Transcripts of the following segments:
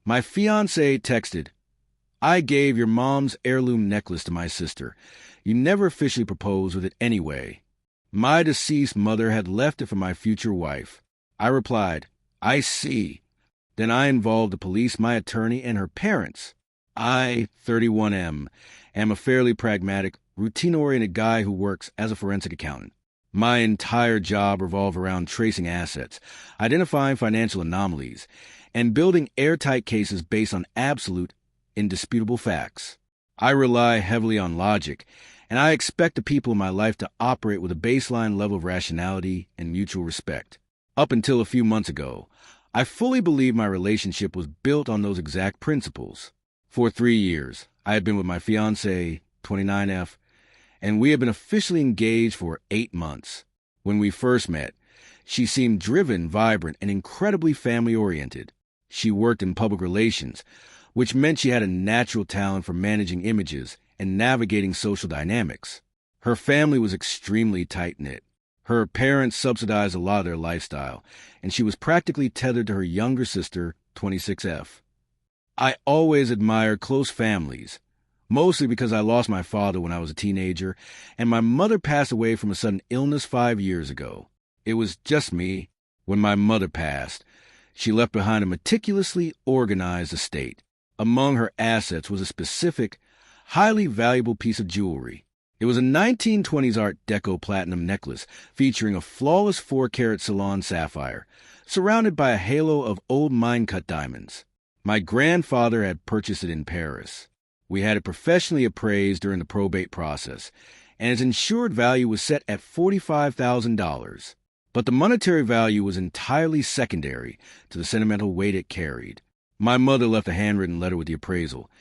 My fiancée texted, "I gave your mom's heirloom necklace to my sister. You never officially proposed with it anyway. My deceased mother had left it for my future wife." I replied, "I see." Then I involved the police, my attorney, and her parents. I, 31M, am a fairly pragmatic, routine-oriented guy who works as a forensic accountant. My entire job revolved around tracing assets, identifying financial anomalies, and building airtight cases based on absolute, indisputable facts. I rely heavily on logic, and I expect the people in my life to operate with a baseline level of rationality and mutual respect. Up until a few months ago, I fully believed my relationship was built on those exact principles. For 3 years, I had been with my fiancée, 29F, and we had been officially engaged for 8 months. When we first met, she seemed driven, vibrant, and incredibly family-oriented. She worked in public relations, which meant she had a natural talent for managing images and navigating social dynamics. Her family was extremely tight-knit. Her parents subsidized a lot of their lifestyle, and she was practically tethered to her younger sister, 26F. I always admired close families, mostly because I lost my father when I was a teenager, and my mother passed away from a sudden illness 5 years ago. It was just me. When my mother passed, she left behind a meticulously organized estate. Among her assets was a specific, highly valuable piece of jewelry. It was a 1920s Art Deco platinum necklace featuring a flawless 4-carat Ceylon sapphire, surrounded by a halo of old mine-cut diamonds. My grandfather had purchased it in Paris. We had it professionally appraised during the probate process, and its insured value was set at $45,000. But the monetary value was entirely secondary to the sentimental weight it carried. My mother left a handwritten letter with the appraisal,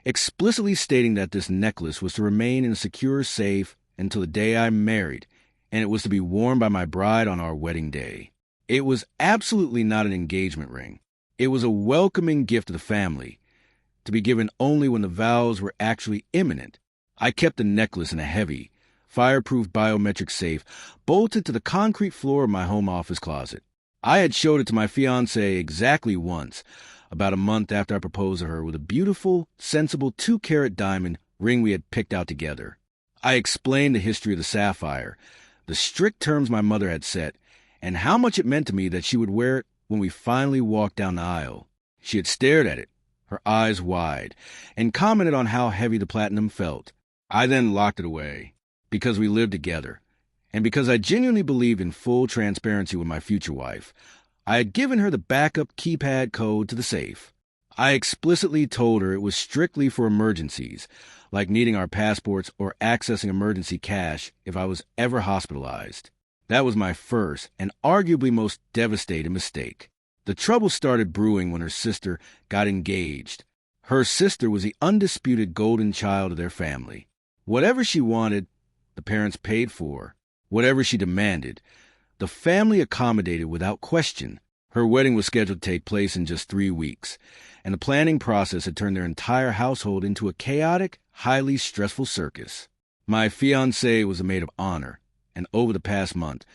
explicitly stating that this necklace was to remain in a secure safe until the day I married, and it was to be worn by my bride on our wedding day. It was absolutely not an engagement ring. It was a welcoming gift to the family, to be given only when the vows were actually imminent. I kept the necklace in a heavy, fireproof biometric safe bolted to the concrete floor of my home office closet. I had showed it to my fiancée exactly once, about a month after I proposed to her, with a beautiful, sensible 2-carat diamond ring we had picked out together. I explained the history of the sapphire, the strict terms my mother had set, and how much it meant to me that she would wear it when we finally walked down the aisle. She had stared at it, her eyes wide, and commented on how heavy the platinum felt. I then locked it away, because we lived together, and because I genuinely believed in full transparency with my future wife. I had given her the backup keypad code to the safe. I explicitly told her it was strictly for emergencies, like needing our passports or accessing emergency cash if I was ever hospitalized. That was my first and arguably most devastating mistake. The trouble started brewing when her sister got engaged. Her sister was the undisputed golden child of their family. Whatever she wanted, the parents paid for. Whatever she demanded, the family accommodated without question. Her wedding was scheduled to take place in just 3 weeks, and the planning process had turned their entire household into a chaotic, highly stressful circus. My fiancée was a maid of honor, and over the past month,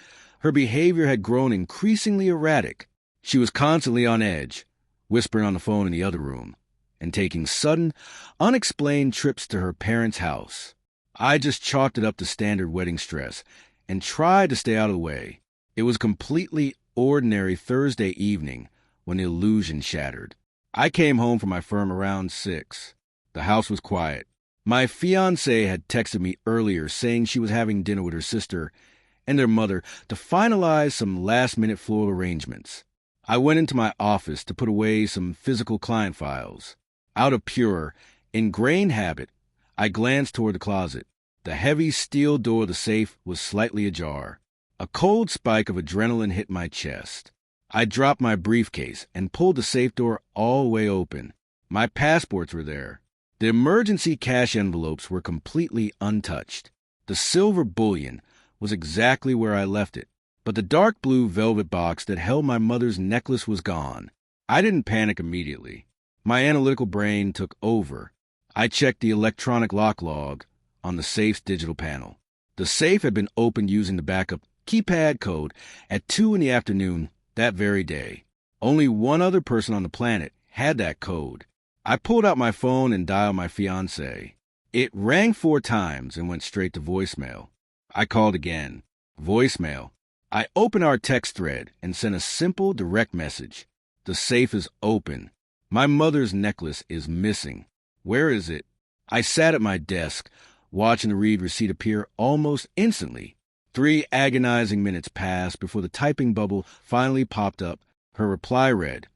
her behavior had grown increasingly erratic. She was constantly on edge, whispering on the phone in the other room, and taking sudden, unexplained trips to her parents' house. I just chalked it up to standard wedding stress and tried to stay out of the way. It was completely ordinary Thursday evening when the illusion shattered. I came home from my firm around 6. The house was quiet. My fiancée had texted me earlier saying she was having dinner with her sister and their mother to finalize some last-minute floral arrangements. I went into my office to put away some physical client files. Out of pure, ingrained habit, I glanced toward the closet. The heavy steel door of the safe was slightly ajar. A cold spike of adrenaline hit my chest. I dropped my briefcase and pulled the safe door all the way open. My passports were there. The emergency cash envelopes were completely untouched. The silver bullion was exactly where I left it, but the dark blue velvet box that held my mother's necklace was gone. I didn't panic immediately. My analytical brain took over. I checked the electronic lock log on the safe's digital panel. The safe had been opened using the backup keypad code at 2 in the afternoon that very day. Only one other person on the planet had that code. I pulled out my phone and dialed my fiancée. It rang 4 times and went straight to voicemail. I called again. Voicemail. I opened our text thread and sent a simple, direct message. The safe is open. My mother's necklace is missing. Where is it? I sat at my desk, watching the read receipt appear almost instantly. 3 agonizing minutes passed before the typing bubble finally popped up. Her reply read,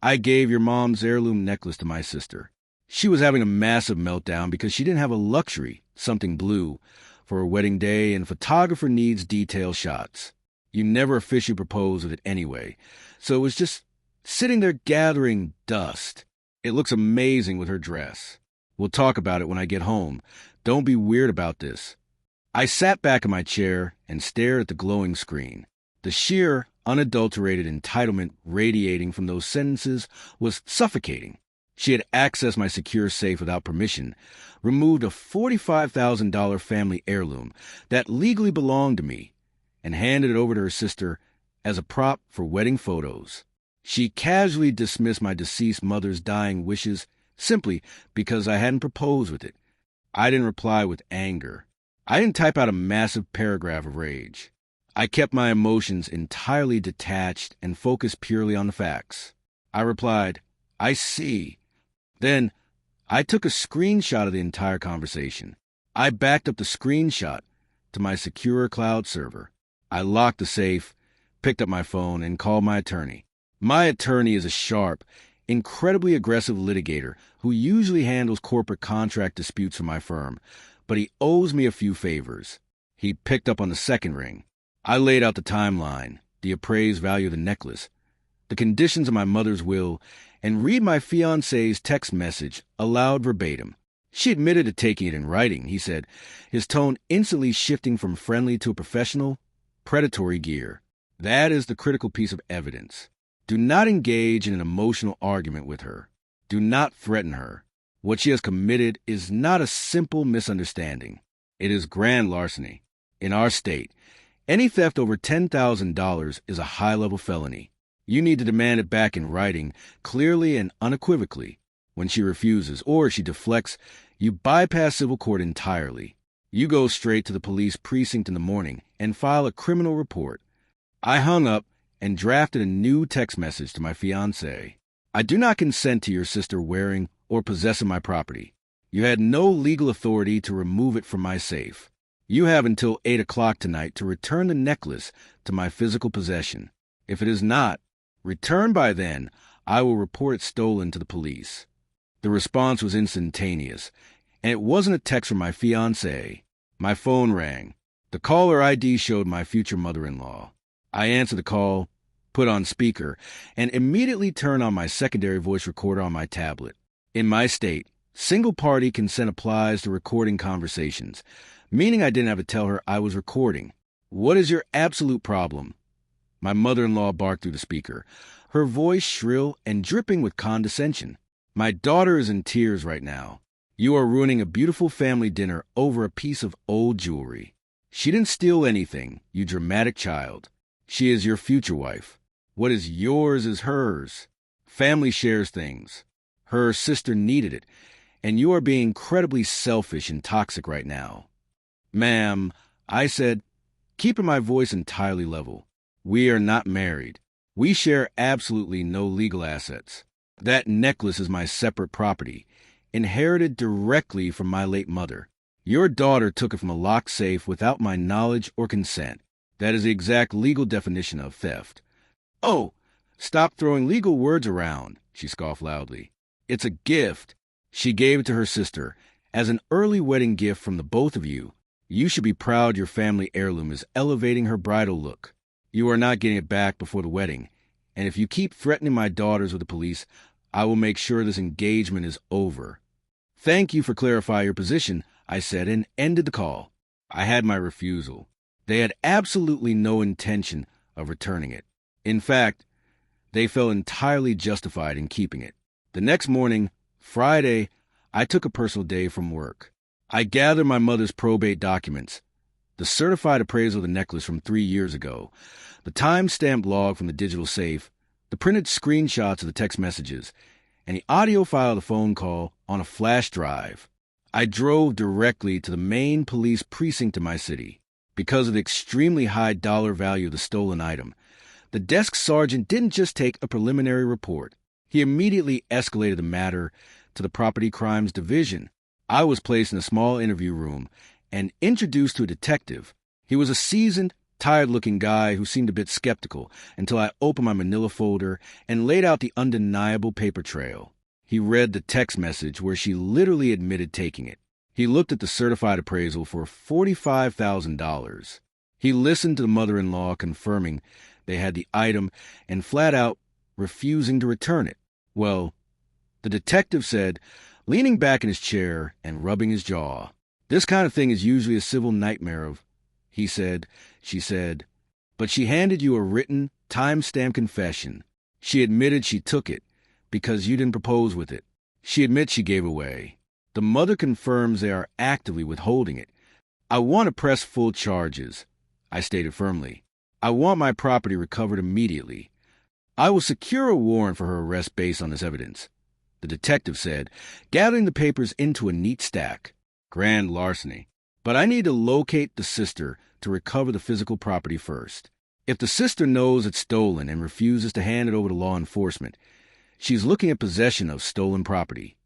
I gave your mom's heirloom necklace to my sister. She was having a massive meltdown because she didn't have a luxury, something blue, for her wedding day, and photographer needs detail shots. You never officially proposed with it anyway, so it was just sitting there gathering dust. It looks amazing with her dress. We'll talk about it when I get home. Don't be weird about this. I sat back in my chair and stared at the glowing screen. The sheer, unadulterated entitlement radiating from those sentences was suffocating. She had accessed my secure safe without permission, removed a $45,000 family heirloom that legally belonged to me, and handed it over to her sister as a prop for wedding photos. She casually dismissed my deceased mother's dying wishes simply because I hadn't proposed with it. I didn't reply with anger. I didn't type out a massive paragraph of rage. I kept my emotions entirely detached and focused purely on the facts. I replied, I see. Then I took a screenshot of the entire conversation. I backed up the screenshot to my secure cloud server. I locked the safe, picked up my phone, and called my attorney. My attorney is a sharp, incredibly aggressive litigator who usually handles corporate contract disputes for my firm, but he owes me a few favors. He picked up on the second ring. I laid out the timeline, the appraised value of the necklace, the conditions of my mother's will, and read my fiancé's text message aloud verbatim. She admitted to taking it in writing, he said, his tone instantly shifting from friendly to a professional, predatory gear. That is the critical piece of evidence. Do not engage in an emotional argument with her. Do not threaten her. What she has committed is not a simple misunderstanding. It is grand larceny. In our state, any theft over $10,000 is a high-level felony. You need to demand it back in writing, clearly and unequivocally. When she refuses or she deflects, you bypass civil court entirely. You go straight to the police precinct in the morning and file a criminal report. I hung up and drafted a new text message to my fiancée. I do not consent to your sister wearing or possessing my property. You had no legal authority to remove it from my safe. You have until 8 o'clock tonight to return the necklace to my physical possession. If it is not returned by then, I will report it stolen to the police. The response was instantaneous, and it wasn't a text from my fiancée. My phone rang. The caller ID showed my future mother-in-law. I answered the call, put on speaker, and immediately turned on my secondary voice recorder on my tablet. In my state, single-party consent applies to recording conversations, meaning I didn't have to tell her I was recording. What is your absolute problem? My mother-in-law barked through the speaker, her voice shrill and dripping with condescension. My daughter is in tears right now. You are ruining a beautiful family dinner over a piece of old jewelry. She didn't steal anything, you dramatic child. She is your future wife. What is yours is hers. Family shares things. Her sister needed it, and you are being incredibly selfish and toxic right now. Ma'am, I said, keeping my voice entirely level. We are not married. We share absolutely no legal assets. That necklace is my separate property, inherited directly from my late mother. Your daughter took it from a locked safe without my knowledge or consent. That is the exact legal definition of theft. Oh, stop throwing legal words around, she scoffed loudly. It's a gift. She gave it to her sister as an early wedding gift from the both of you. You should be proud your family heirloom is elevating her bridal look. You are not getting it back before the wedding, and if you keep threatening my daughters with the police, I will make sure this engagement is over. Thank you for clarifying your position, I said, and ended the call. I had my refusal. They had absolutely no intention of returning it. In fact, they felt entirely justified in keeping it. The next morning, Friday, I took a personal day from work. I gathered my mother's probate documents, the certified appraisal of the necklace from 3 years ago, the time-stamped log from the digital safe, the printed screenshots of the text messages, and the audio file of the phone call on a flash drive. I drove directly to the main police precinct in my city. Because of the extremely high dollar value of the stolen item, the desk sergeant didn't just take a preliminary report. He immediately escalated the matter to the Property Crimes Division. I was placed in a small interview room and introduced to a detective. He was a seasoned, tired-looking guy who seemed a bit skeptical until I opened my manila folder and laid out the undeniable paper trail. He read the text message where she literally admitted taking it. He looked at the certified appraisal for $45,000. He listened to the mother-in-law confirming they had the item and flat out refusing to return it. Well, the detective said, leaning back in his chair and rubbing his jaw, "This kind of thing is usually a civil nightmare of," he said, she said, "but she handed you a written, time-stamped confession. She admitted she took it because you didn't propose with it. She admits she gave away. The mother confirms they are actively withholding it. I want to press full charges," I stated firmly. "I want my property recovered immediately. I will secure a warrant for her arrest based on this evidence," the detective said, gathering the papers into a neat stack. "Grand larceny. But I need to locate the sister to recover the physical property first. If the sister knows it's stolen and refuses to hand it over to law enforcement, she's looking at possession of stolen property."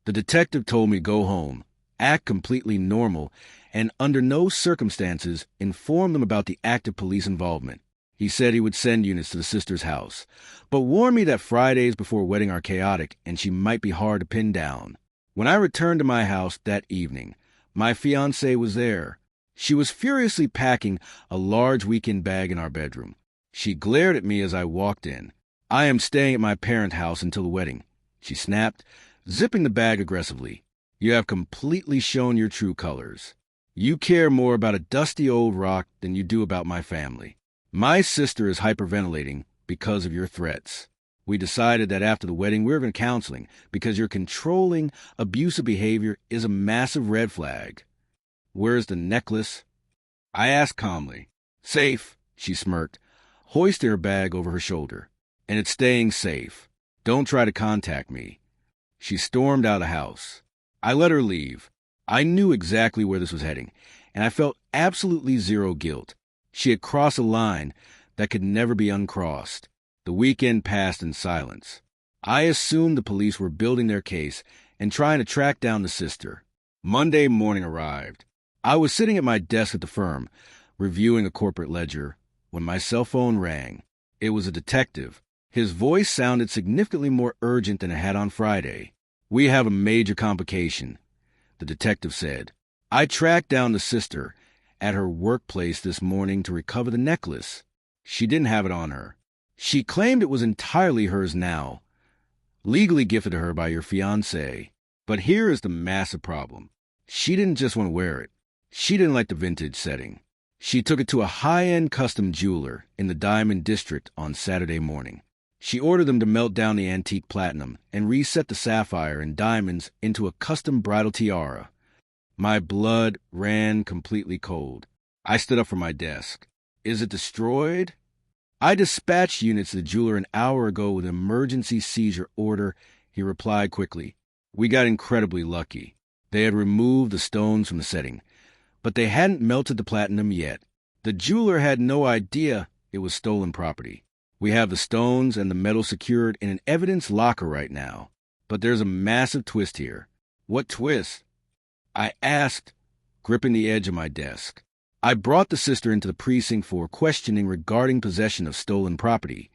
The detective told me to go home, act completely normal, and under no circumstances inform them about the active police involvement. He said he would send units to the sister's house, but warned me that Fridays before a wedding are chaotic and she might be hard to pin down. When I returned to my house that evening, my fiancée was there. She was furiously packing a large weekend bag in our bedroom. She glared at me as I walked in. "I am staying at my parents' house until the wedding," she snapped, zipping the bag aggressively. "You have completely shown your true colors. You care more about a dusty old rock than you do about my family. My sister is hyperventilating because of your threats. We decided that after the wedding we were going to counseling because your controlling, abusive behavior is a massive red flag. Where's the necklace?" I asked calmly. "Safe," she smirked, hoisting her bag over her shoulder. "And it's staying safe. Don't try to contact me." She stormed out of the house. I let her leave. I knew exactly where this was heading, and I felt absolutely zero guilt. She had crossed a line that could never be uncrossed. The weekend passed in silence. I assumed the police were building their case and trying to track down the sister. Monday morning arrived. I was sitting at my desk at the firm, reviewing a corporate ledger, when my cell phone rang. It was a detective. His voice sounded significantly more urgent than it had on Friday. "We have a major complication," the detective said. "I tracked down the sister at her workplace this morning to recover the necklace. She didn't have it on her. She claimed it was entirely hers now, legally gifted to her by your fiancé. But here is the massive problem. She didn't just want to wear it. She didn't like the vintage setting. She took it to a high-end custom jeweler in the Diamond District on Saturday morning. She ordered them to melt down the antique platinum and reset the sapphire and diamonds into a custom bridal tiara. My blood ran completely cold. I stood up from my desk. "Is it destroyed?" "I dispatched units to the jeweler an hour ago with an emergency seizure order," he replied quickly. "We got incredibly lucky. They had removed the stones from the setting, but they hadn't melted the platinum yet. The jeweler had no idea it was stolen property. We have the stones and the metal secured in an evidence locker right now. But there's a massive twist here." "What twist?" I asked, gripping the edge of my desk. "I brought the sister into the precinct for questioning regarding possession of stolen property,"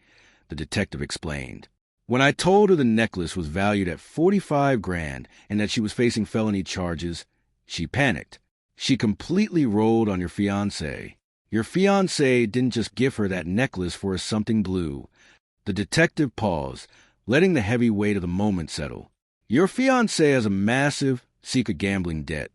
the detective explained. "When I told her the necklace was valued at $45,000 and that she was facing felony charges, she panicked. She completely rolled on your fiancé. Your fiancé didn't just give her that necklace for something blue." The detective paused, letting the heavy weight of the moment settle. "Your fiancé has a massive secret gambling debt,"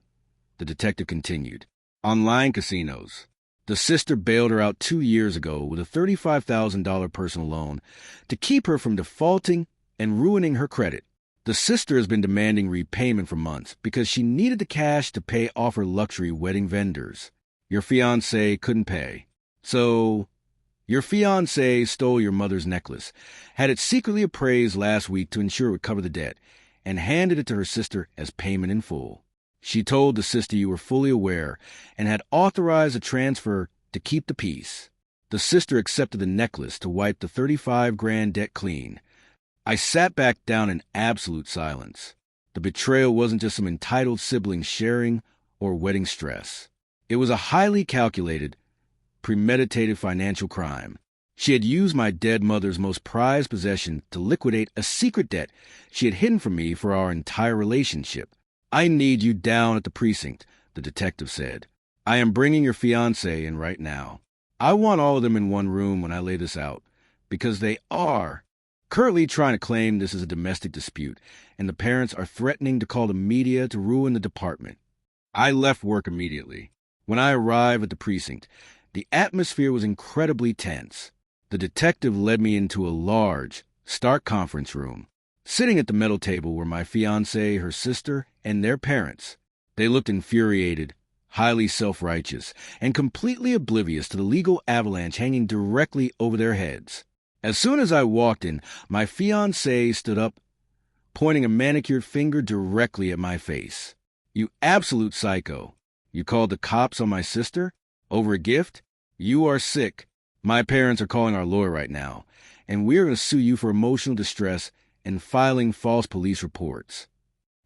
the detective continued. "Online casinos. The sister bailed her out 2 years ago with a $35,000 personal loan to keep her from defaulting and ruining her credit. The sister has been demanding repayment for months because she needed the cash to pay off her luxury wedding vendors. Your fiancé couldn't pay. So Your fiancé stole your mother's necklace, had it secretly appraised last week to ensure it would cover the debt, and handed it to her sister as payment in full. She told the sister you were fully aware and had authorized a transfer to keep the peace. The sister accepted the necklace to wipe the 35 grand debt clean. I sat back down in absolute silence. The betrayal wasn't just some entitled siblings sharing or wedding stress. It was a highly calculated, premeditated financial crime. She had used my dead mother's most prized possession to liquidate a secret debt she had hidden from me for our entire relationship. I need you down at the precinct, the detective said. I am bringing your fiancé in right now. I want all of them in one room when I lay this out, because they are currently trying to claim this is a domestic dispute, and the parents are threatening to call the media to ruin the department. I left work immediately. When I arrived at the precinct, the atmosphere was incredibly tense. The detective led me into a large, stark conference room. Sitting at the metal table were my fiancée, her sister, and their parents. They looked infuriated, highly self-righteous, and completely oblivious to the legal avalanche hanging directly over their heads. As soon as I walked in, my fiancé stood up, pointing a manicured finger directly at my face. You absolute psycho. You called the cops on my sister? Over a gift? You are sick. My parents are calling our lawyer right now, and we're going to sue you for emotional distress and filing false police reports.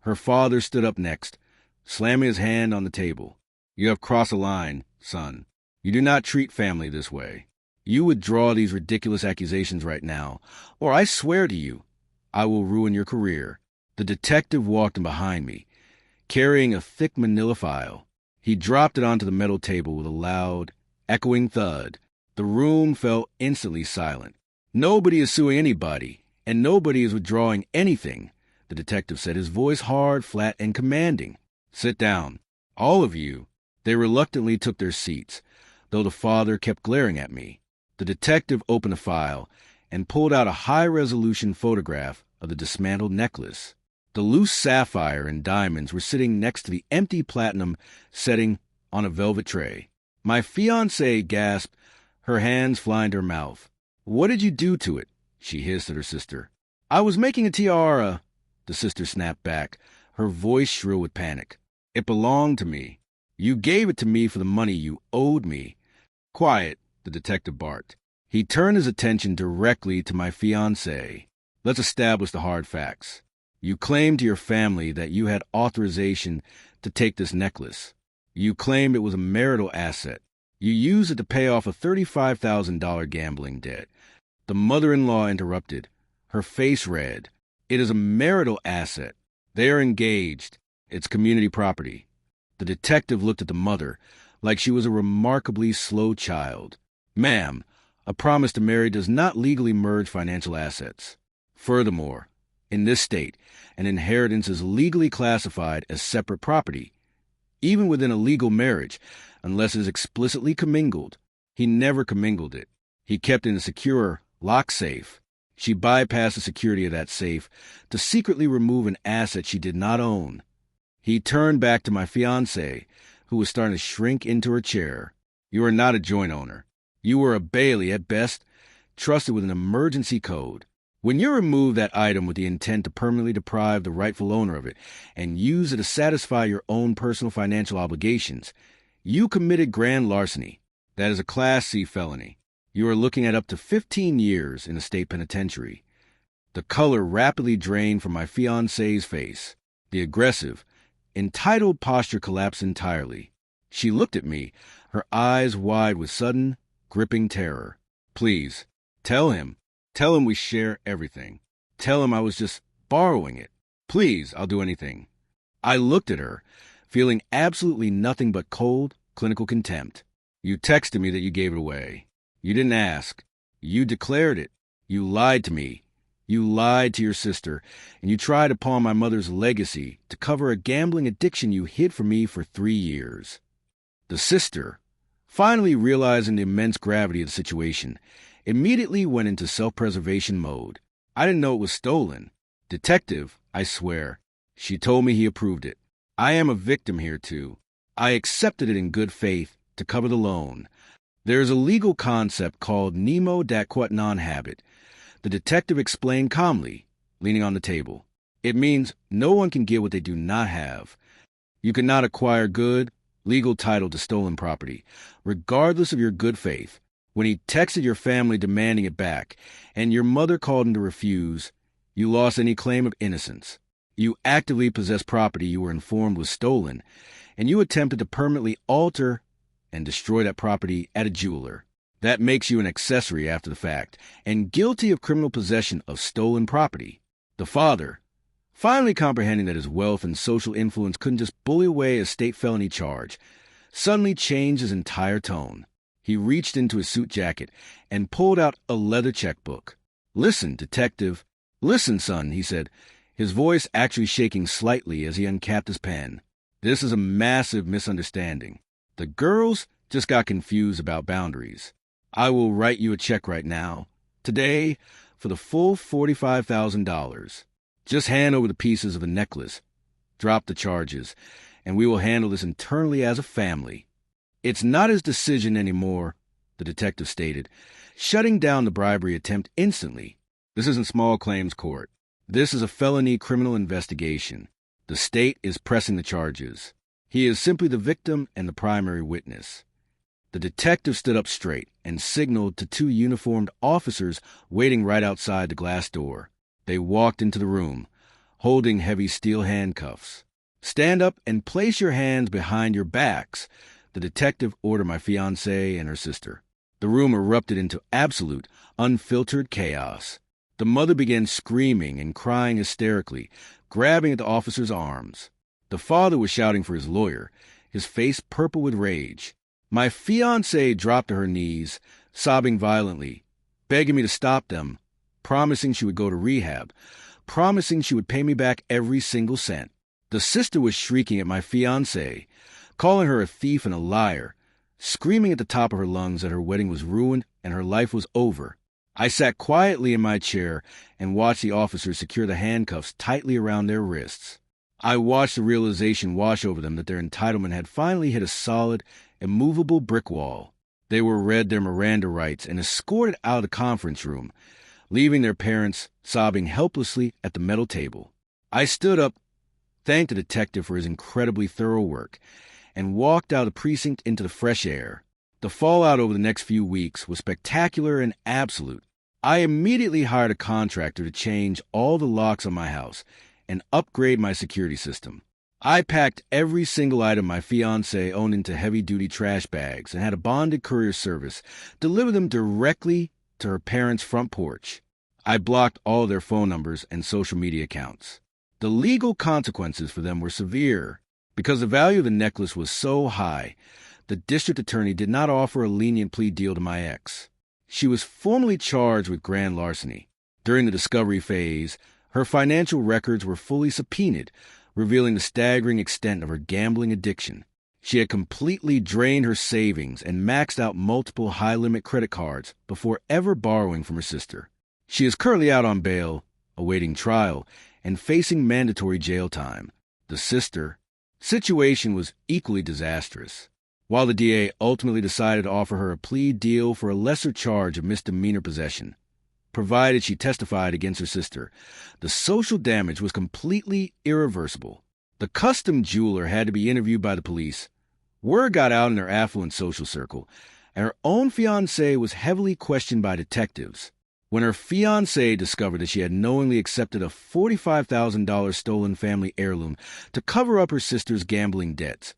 Her father stood up next, slamming his hand on the table. You have crossed a line, son. You do not treat family this way. You withdraw these ridiculous accusations right now, or I swear to you, I will ruin your career. The detective walked in behind me, carrying a thick manila file. He dropped it onto the metal table with a loud, echoing thud. The room fell instantly silent. Nobody is suing anybody, and nobody is withdrawing anything, the detective said, his voice hard, flat, and commanding. Sit down. All of you. They reluctantly took their seats, though the father kept glaring at me. The detective opened the file and pulled out a high-resolution photograph of the dismantled necklace. The loose sapphire and diamonds were sitting next to the empty platinum setting on a velvet tray. My fiancée gasped, her hands flying to her mouth. What did you do to it? She hissed at her sister. I was making a tiara, the sister snapped back, her voice shrill with panic. It belonged to me. You gave it to me for the money you owed me. Quiet, the detective barked. He turned his attention directly to my fiancée. Let's establish the hard facts. You claimed to your family that you had authorization to take this necklace. You claimed it was a marital asset. You used it to pay off a $35,000 gambling debt. The mother-in-law interrupted, her face red. It is a marital asset. They are engaged. It's community property. The detective looked at the mother like she was a remarkably slow child. Ma'am, a promise to marry does not legally merge financial assets. Furthermore, in this state, an inheritance is legally classified as separate property, even within a legal marriage, unless it is explicitly commingled. He never commingled it. He kept it in a secure lock safe. She bypassed the security of that safe to secretly remove an asset she did not own. He turned back to my fiancée, who was starting to shrink into her chair. You are not a joint owner. You were a bailee at best, trusted with an emergency code. When you remove that item with the intent to permanently deprive the rightful owner of it and use it to satisfy your own personal financial obligations, you committed grand larceny. That is a Class C felony. You are looking at up to 15 years in a state penitentiary. The color rapidly drained from my fiancée's face. The aggressive, entitled posture collapsed entirely. She looked at me, her eyes wide with sudden, gripping terror. Please, tell him. Tell him we share everything. Tell him I was just borrowing it. Please, I'll do anything. I looked at her, feeling absolutely nothing but cold, clinical contempt. You texted me that you gave it away. You didn't ask. You declared it. You lied to me. You lied to your sister, and you tried to pawn my mother's legacy to cover a gambling addiction you hid from me for 3 years. The sister, finally realizing the immense gravity of the situation, immediately went into self-preservation mode. I didn't know it was stolen. Detective, I swear. She told me he approved it. I am a victim here, too. I accepted it in good faith to cover the loan. There's a legal concept called nemo dat quot non habet. The detective explained calmly, leaning on the table. It means no one can get what they do not have. You cannot acquire good, legal title to stolen property, regardless of your good faith. When he texted your family demanding it back, and your mother called him to refuse, you lost any claim of innocence. You actively possessed property you were informed was stolen, and you attempted to permanently alter and destroy that property at a jeweler. That makes you an accessory after the fact, and guilty of criminal possession of stolen property. The father, finally comprehending that his wealth and social influence couldn't just bully away a state felony charge, suddenly changed his entire tone. He reached into his suit jacket and pulled out a leather checkbook. "Listen, detective. Listen, son," he said, his voice actually shaking slightly as he uncapped his pen. "This is a massive misunderstanding. The girls just got confused about boundaries. I will write you a check right now, today, for the full $45,000. Just hand over the pieces of the necklace, drop the charges, and we will handle this internally as a family." "It's not his decision anymore," the detective stated, shutting down the bribery attempt instantly. "This isn't small claims court. This is a felony criminal investigation. The state is pressing the charges. He is simply the victim and the primary witness." The detective stood up straight and signaled to two uniformed officers waiting right outside the glass door. They walked into the room, holding heavy steel handcuffs. "Stand up and place your hands behind your backs," the detective ordered my fiancée and her sister. The room erupted into absolute, unfiltered chaos. The mother began screaming and crying hysterically, grabbing at the officer's arms. The father was shouting for his lawyer, his face purple with rage. My fiancée dropped to her knees, sobbing violently, begging me to stop them, promising she would go to rehab, promising she would pay me back every single cent. The sister was shrieking at my fiancée, calling her a thief and a liar, screaming at the top of her lungs that her wedding was ruined and her life was over. I sat quietly in my chair and watched the officers secure the handcuffs tightly around their wrists. I watched the realization wash over them that their entitlement had finally hit a solid, immovable brick wall. They were read their Miranda rights and escorted out of the conference room, leaving their parents sobbing helplessly at the metal table. I stood up, thanked the detective for his incredibly thorough work, and walked out of the precinct into the fresh air. The fallout over the next few weeks was spectacular and absolute. I immediately hired a contractor to change all the locks on my house and upgrade my security system. I packed every single item my fiancée owned into heavy-duty trash bags and had a bonded courier service deliver them directly to her parents' front porch. I blocked all their phone numbers and social media accounts. The legal consequences for them were severe. Because the value of the necklace was so high, the district attorney did not offer a lenient plea deal to my ex. She was formally charged with grand larceny. During the discovery phase, her financial records were fully subpoenaed, revealing the staggering extent of her gambling addiction. She had completely drained her savings and maxed out multiple high-limit credit cards before ever borrowing from her sister. She is currently out on bail, awaiting trial, and facing mandatory jail time. The sister situation was equally disastrous. While the DA ultimately decided to offer her a plea deal for a lesser charge of misdemeanor possession, provided she testified against her sister, the social damage was completely irreversible. The custom jeweler had to be interviewed by the police. Word got out in her affluent social circle, and her own fiancé was heavily questioned by detectives. When her fiancé discovered that she had knowingly accepted a $45,000 stolen family heirloom to cover up her sister's gambling debts,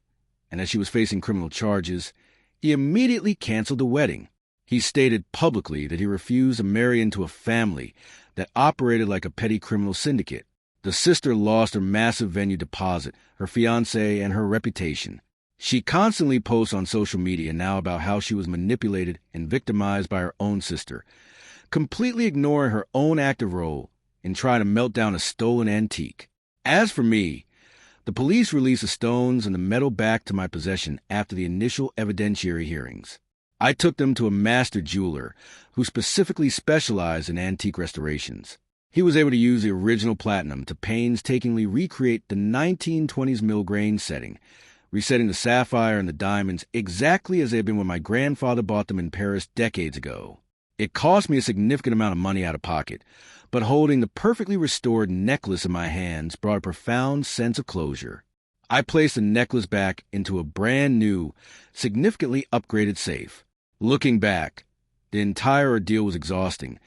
and as she was facing criminal charges, he immediately canceled the wedding. He stated publicly that he refused to marry into a family that operated like a petty criminal syndicate. The sister lost her massive venue deposit, her fiancé, and her reputation. She constantly posts on social media now about how she was manipulated and victimized by her own sister, completely ignoring her own active role in trying to melt down a stolen antique. As for me, the police released the stones and the metal back to my possession after the initial evidentiary hearings. I took them to a master jeweler who specifically specialized in antique restorations. He was able to use the original platinum to painstakingly recreate the 1920s mill grain setting, resetting the sapphire and the diamonds exactly as they had been when my grandfather bought them in Paris decades ago. It cost me a significant amount of money out of pocket, but holding the perfectly restored necklace in my hands brought a profound sense of closure. I placed the necklace back into a brand new, significantly upgraded safe. Looking back, the entire ordeal was exhausting,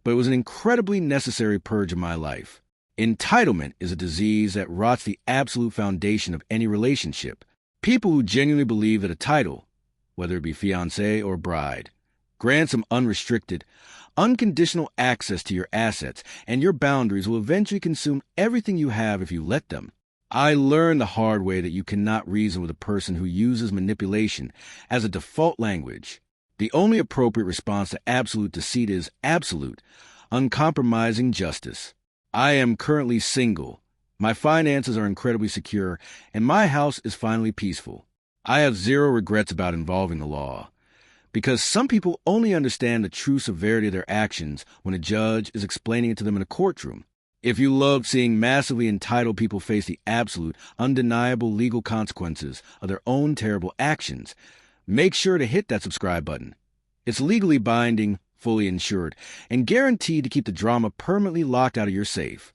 but it was an incredibly necessary purge of my life. Entitlement is a disease that rots the absolute foundation of any relationship. People who genuinely believe that a title, whether it be fiancé or bride, grants them unrestricted, unconditional access to your assets, and your boundaries will eventually consume everything you have if you let them. I learned the hard way that you cannot reason with a person who uses manipulation as a default language. The only appropriate response to absolute deceit is absolute, uncompromising justice. I am currently single. My finances are incredibly secure, and my house is finally peaceful. I have zero regrets about involving the law, because some people only understand the true severity of their actions when a judge is explaining it to them in a courtroom. If you love seeing massively entitled people face the absolute, undeniable legal consequences of their own terrible actions, make sure to hit that subscribe button. It's legally binding, fully insured, and guaranteed to keep the drama permanently locked out of your safe.